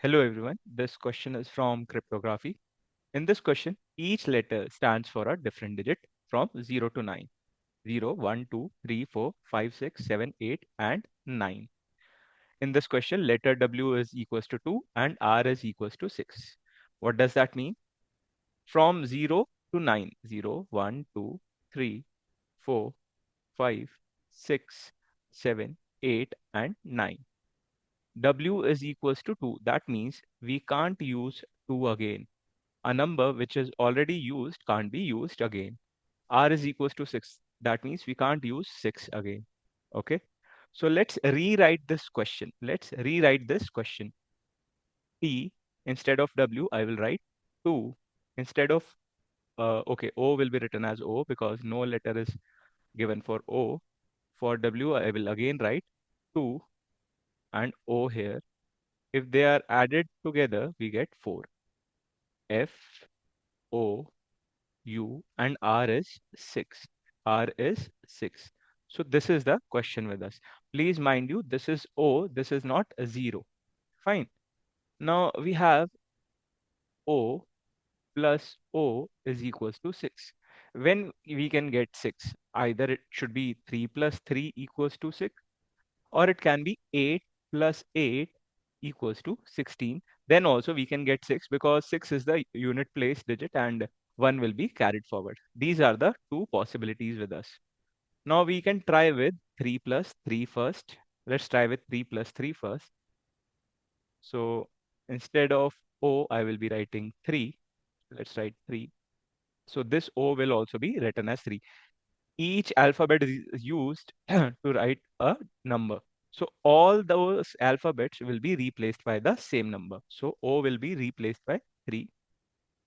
Hello everyone, this question is from cryptography. In this question, each letter stands for a different digit from 0 to 9. 0, 1, 2, 3, 4, 5, 6, 7, 8 and 9. In this question, letter W is equals to 2 and R is equals to 6. What does that mean? From 0 to 9, 0, 1, 2, 3, 4, 5, 6, 7, 8 and 9. W is equals to 2. That means we can't use 2 again. A number which is already used can't be used again. R is equals to 6. That means we can't use 6 again. Okay. So let's rewrite this question. T instead of W, I will write 2. Instead of, okay, O will be written as O because no letter is given for O. For W, I will again write 2 and O here. If they are added together, we get 4. F, O, U and R is 6. R is 6. So this is the question with us. Please mind you, this is O, this is not a 0. Fine. Now we have O plus O is equals to 6. When we can get 6, either it should be 3 plus 3 equals to 6, or it can be 8 plus 8 equals to 16. Then also we can get 6 because 6 is the unit place digit and 1 will be carried forward. These are the two possibilities with us. Now we can try with 3 plus 3 first. Let's try with 3 plus 3 first. So instead of O, I will be writing 3. Let's write 3. So this O will also be written as 3. Each alphabet is used to write a number. So all those alphabets will be replaced by the same number. So O will be replaced by 3.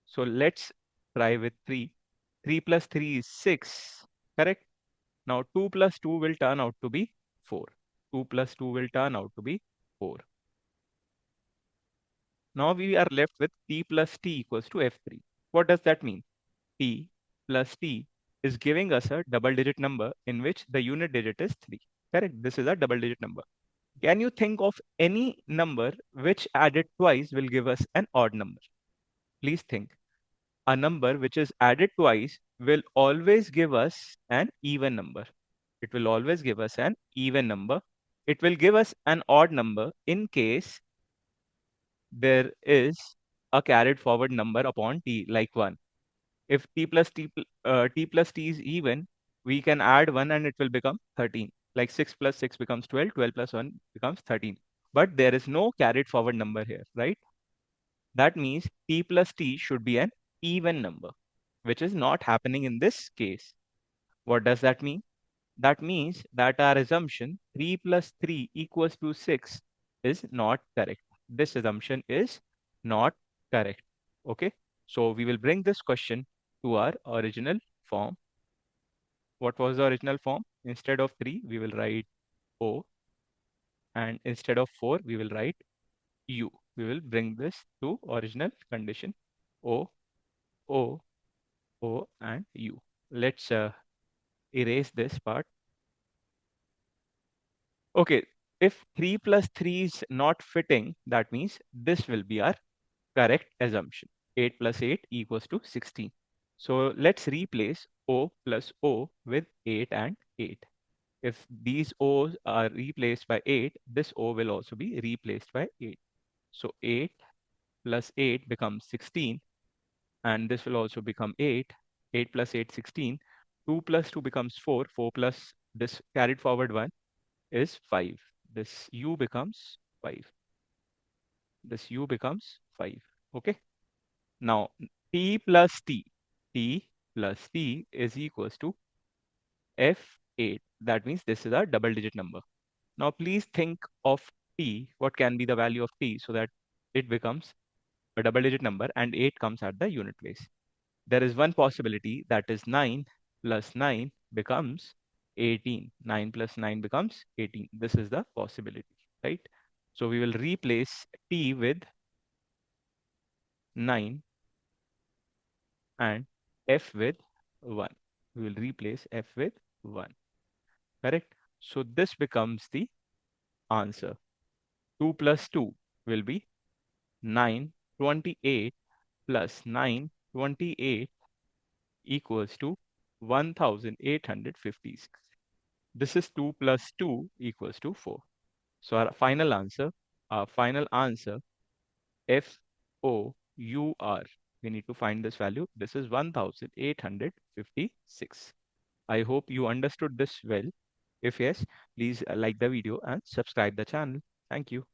So let's try with 3. 3 plus 3 is 6, correct? Now 2 plus 2 will turn out to be 4. 2 plus 2 will turn out to be 4. Now we are left with T plus T equals to F3. What does that mean? T plus T is giving us a double digit number in which the unit digit is 3. Correct? This is a double digit number. Can you think of any number which added twice will give us an odd number? Please think. A number which is added twice will always give us an even number. It will always give us an even number. It will give us an odd number in case there is a carried forward number upon t, like 1. If t plus t is even, we can add 1 and it will become 13. Like 6 plus 6 becomes 12, 12 plus 1 becomes 13. But there is no carried forward number here, right? That means t plus t should be an even number, which is not happening in this case. What does that mean? That means that our assumption 3 plus 3 equals to 6 is not correct. This assumption is not correct. Okay. So we will bring this question to our original form. What was the original form? Instead of 3, we will write O. And instead of 4, we will write U. We will bring this to original condition. O, O, O, and U. Let's erase this part. Okay, if 3 plus 3 is not fitting, that means this will be our correct assumption. 8 plus 8 equals to 16. So let's replace O plus O with 8 and 8. If these O's are replaced by 8, this O will also be replaced by 8. So 8 plus 8 becomes 16, and this will also become 8. 8 plus 8, 16. 2 plus 2 becomes 4. 4 plus this carried forward 1 is 5. This U becomes 5. This U becomes 5. Okay. Now, T plus T. T plus T is equals to F8. That means this is a double digit number. Now, please think of T. What can be the value of T so that it becomes a double digit number and 8 comes at the unit place. There is one possibility, that is 9 plus 9 becomes 18. 9 plus 9 becomes 18. This is the possibility, right? So we will replace T with 9 and F with 1. We will replace F with 1. Correct? So this becomes the answer. 2 plus 2 will be 928 plus 928 equals to 1856. This is 2 plus 2 equals to 4. So our final answer, FOUR, we need to find this value. This is 1856. I hope you understood this well. If yes, please like the video and subscribe the channel. Thank you.